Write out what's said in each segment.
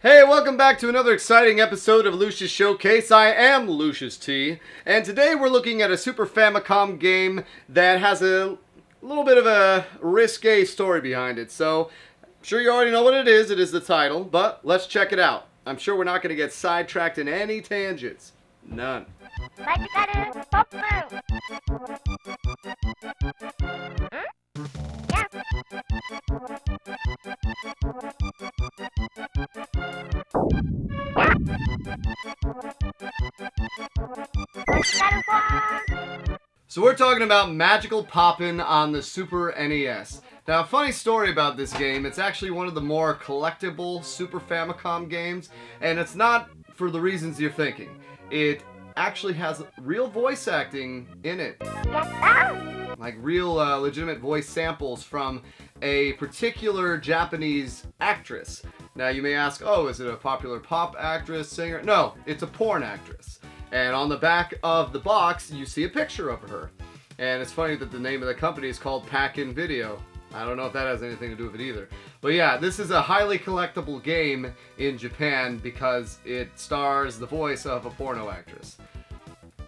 Hey, welcome back to another exciting episode of Lucious Showcase. I am Lucious T, and today we're looking at a Super Famicom game that has a little bit of a risque story behind it. So, I'm sure you already know what it is. It is the title, but let's check it out. I'm sure we're not going to get sidetracked in any tangents. None. So we're talking about Magical Poppin' on the Super NES. Now, a funny story about this game, it's actually one of the more collectible Super Famicom games, and it's not for the reasons you're thinking. It actually has real voice acting in it. Like real legitimate voice samples from a particular Japanese actress. Now you may ask, oh, is it a popular pop actress, singer? No, it's a porn actress. And on the back of the box, you see a picture of her. And it's funny that the name of the company is called Pack-In Video. I don't know if that has anything to do with it either. But yeah, this is a highly collectible game in Japan because it stars the voice of a porno actress.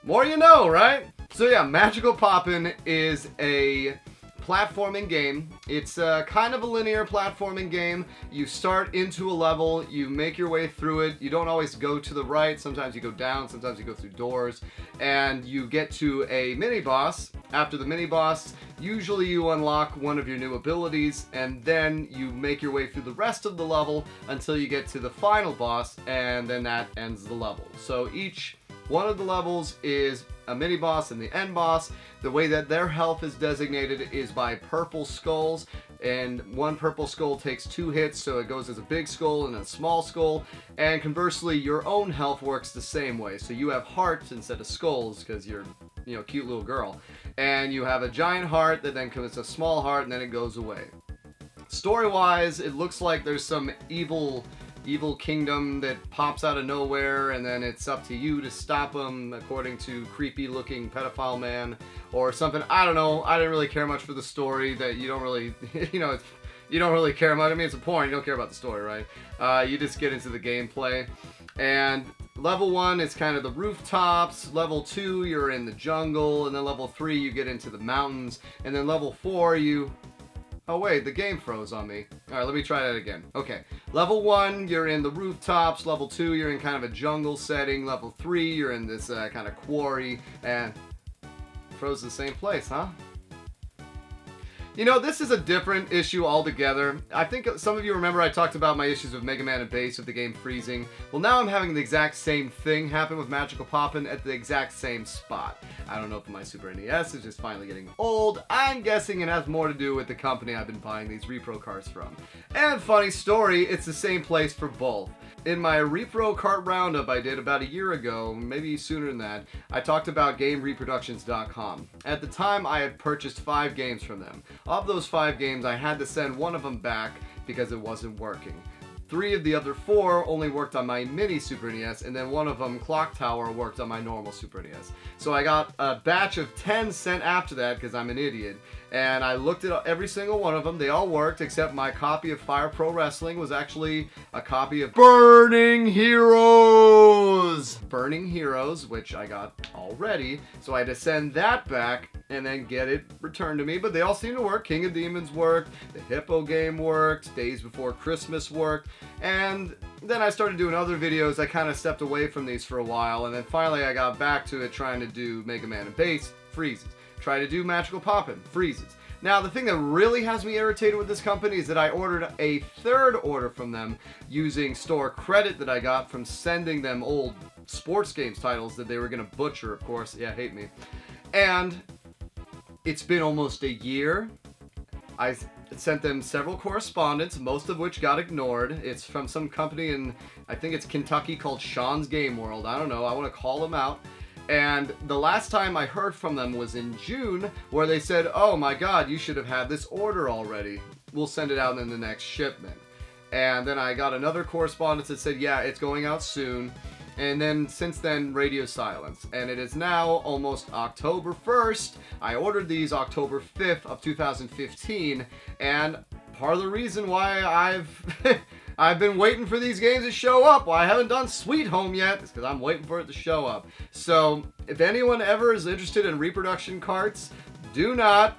More you know, right? So yeah, Magical Poppin' is a platforming game. It's kind of a linear platforming game. You start into a level, you make your way through it. You don't always go to the right. Sometimes you go down, sometimes you go through doors. And you get to a mini-boss. After the mini-boss, usually you unlock one of your new abilities, and then you make your way through the rest of the level until you get to the final boss, and then that ends the level. So each one of the levels is a mini-boss and the end boss. The way that their health is designated is by purple skulls, and one purple skull takes 2 hits, so it goes as a big skull and a small skull, and conversely your own health works the same way. So you have hearts instead of skulls because you're, cute little girl, and you have a giant heart that then comes a small heart and then it goes away. Story-wise, it looks like there's some evil kingdom that pops out of nowhere, and then it's up to you to stop them, according to creepy looking pedophile man or something. I don't know. I didn't really care much for the story. That you don't really you don't really care much. I mean, it's a porn, you don't care about the story, right? You just get into the gameplay. And level 1 is kind of the rooftops, level 2 you're in the jungle, and then level 3 you get into the mountains, and then level 4 you... Oh wait, the game froze on me. Alright, let me try that again. Okay, level 1, you're in the rooftops. Level 2, you're in kind of a jungle setting. Level 3, you're in this kind of quarry. And froze the same place, huh? This is a different issue altogether. I think some of you remember I talked about my issues with Mega Man and Bass with the game freezing. Well, now I'm having the exact same thing happen with Magical Poppin' at the exact same spot. I don't know if my Super NES is just finally getting old. I'm guessing it has more to do with the company I've been buying these Repro carts from. And funny story, it's the same place for both. In my Repro cart roundup I did about a year ago, maybe sooner than that, I talked about GameReproductions.com. At the time, I had purchased 5 games from them. Of those 5 games, I had to send one of them back because it wasn't working. 3 of the other 4 only worked on my mini Super NES, and then one of them, Clock Tower, worked on my normal Super NES. So I got a batch of 10 sent after that because I'm an idiot, and I looked at every single one of them. They all worked, except my copy of Fire Pro Wrestling was actually a copy of Burning Heroes! Burning Heroes, which I got already, so I had to send that back and then get it returned to me, but they all seem to work. King of Demons worked, the Hippo game worked, Days Before Christmas worked, and then I started doing other videos. I kind of stepped away from these for a while, and then finally I got back to it trying to do Mega Man and Bass, freezes. Try to do Magical Poppin', freezes. Now, the thing that really has me irritated with this company is that I ordered a 3rd order from them using store credit that I got from sending them old sports games titles that they were going to butcher, of course. Yeah, hate me. And it's been almost a year. I sent them several correspondence, most of which got ignored. It's from some company in, I think it's Kentucky, called Sean's Game World. I don't know. I want to call them out. And the last time I heard from them was in June, where they said, oh my god, you should have had this order already. We'll send it out in the next shipment. And then I got another correspondence that said, yeah, it's going out soon. And then since then, radio silence. And it is now almost October 1st. I ordered these October 5th of 2015. And part of the reason why I've I've been waiting for these games to show up. Well, I haven't done Sweet Home yet. It's because I'm waiting for it to show up. So, if anyone ever is interested in reproduction carts, do not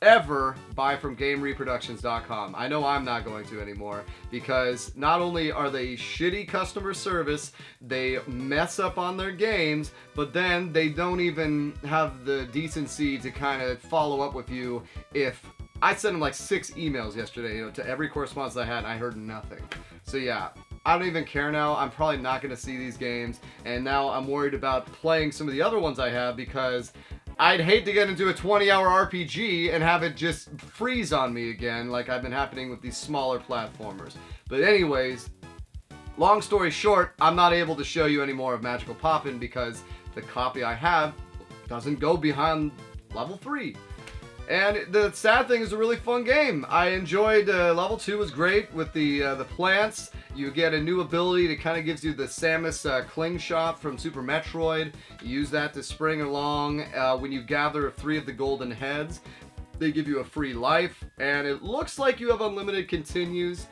ever buy from GameReproductions.com. I know I'm not going to anymore, because not only are they shitty customer service, they mess up on their games, but then they don't even have the decency to kind of follow up with you. If I sent them like 6 emails yesterday, to every correspondence I had, and I heard nothing. So yeah, I don't even care now. I'm probably not going to see these games, and now I'm worried about playing some of the other ones I have, because I'd hate to get into a 20-hour RPG and have it just freeze on me again, like I've been happening with these smaller platformers. But anyways, long story short, I'm not able to show you any more of Magical Poppin' because the copy I have doesn't go beyond level 3. And the sad thing is, a really fun game. I enjoyed level 2 was great with the plants. You get a new ability that kind of gives you the Samus Cling Shot from Super Metroid. You use that to spring along. When you gather 3 of the golden heads, they give you a free life. And it looks like you have unlimited continues.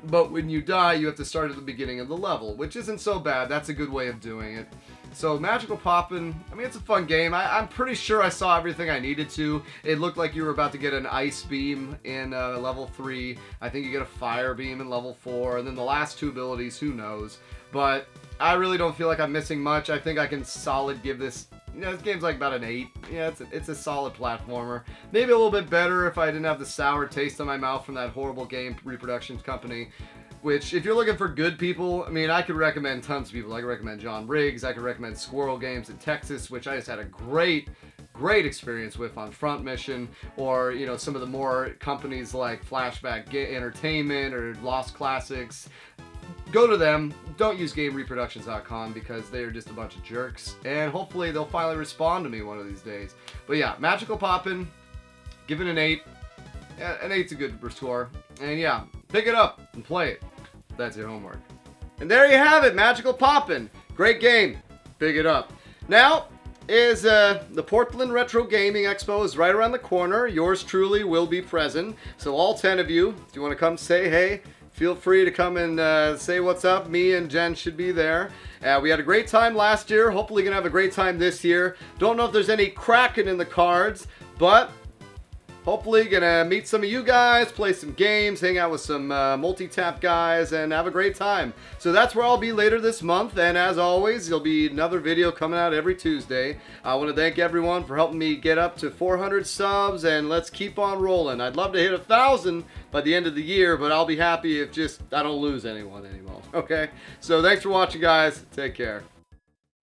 But when you die, you have to start at the beginning of the level, which isn't so bad. That's a good way of doing it. So Magical Poppin', I mean, it's a fun game. I'm pretty sure I saw everything I needed to. It looked like you were about to get an ice beam in level 3. I think you get a fire beam in level 4. And then the last 2 abilities, who knows. But I really don't feel like I'm missing much. I think I can solid give this, this game's like about an 8. Yeah, it's a solid platformer. Maybe a little bit better if I didn't have the sour taste in my mouth from that horrible game Reproductions company. Which, if you're looking for good people, I mean, I could recommend tons of people. I could recommend John Riggs. I could recommend Squirrel Games in Texas, which I just had a great experience with on Front Mission. Or, some of the more companies like Flashback Entertainment or Lost Classics. Go to them. Don't use GameReproductions.com because they are just a bunch of jerks. And hopefully they'll finally respond to me one of these days. But yeah, Magical Poppin', give it an 8. Yeah, an 8's a good score. And yeah, pick it up and play it. That's your homework. And there you have it, Magical Poppin'. Great game. Pick it up. Now is the Portland Retro Gaming Expo is right around the corner. Yours truly will be present. So all 10 of you, if you want to come say hey, feel free to come and say what's up. Me and Jen should be there. We had a great time last year. Hopefully gonna have a great time this year. Don't know if there's any Kraken in the cards, but hopefully gonna meet some of you guys, play some games, hang out with some multi-tap guys, and have a great time. So that's where I'll be later this month, and as always, there'll be another video coming out every Tuesday. I want to thank everyone for helping me get up to 400 subs, and let's keep on rolling. I'd love to hit 1,000 by the end of the year, but I'll be happy if just I don't lose anyone anymore. Okay? So thanks for watching, guys. Take care.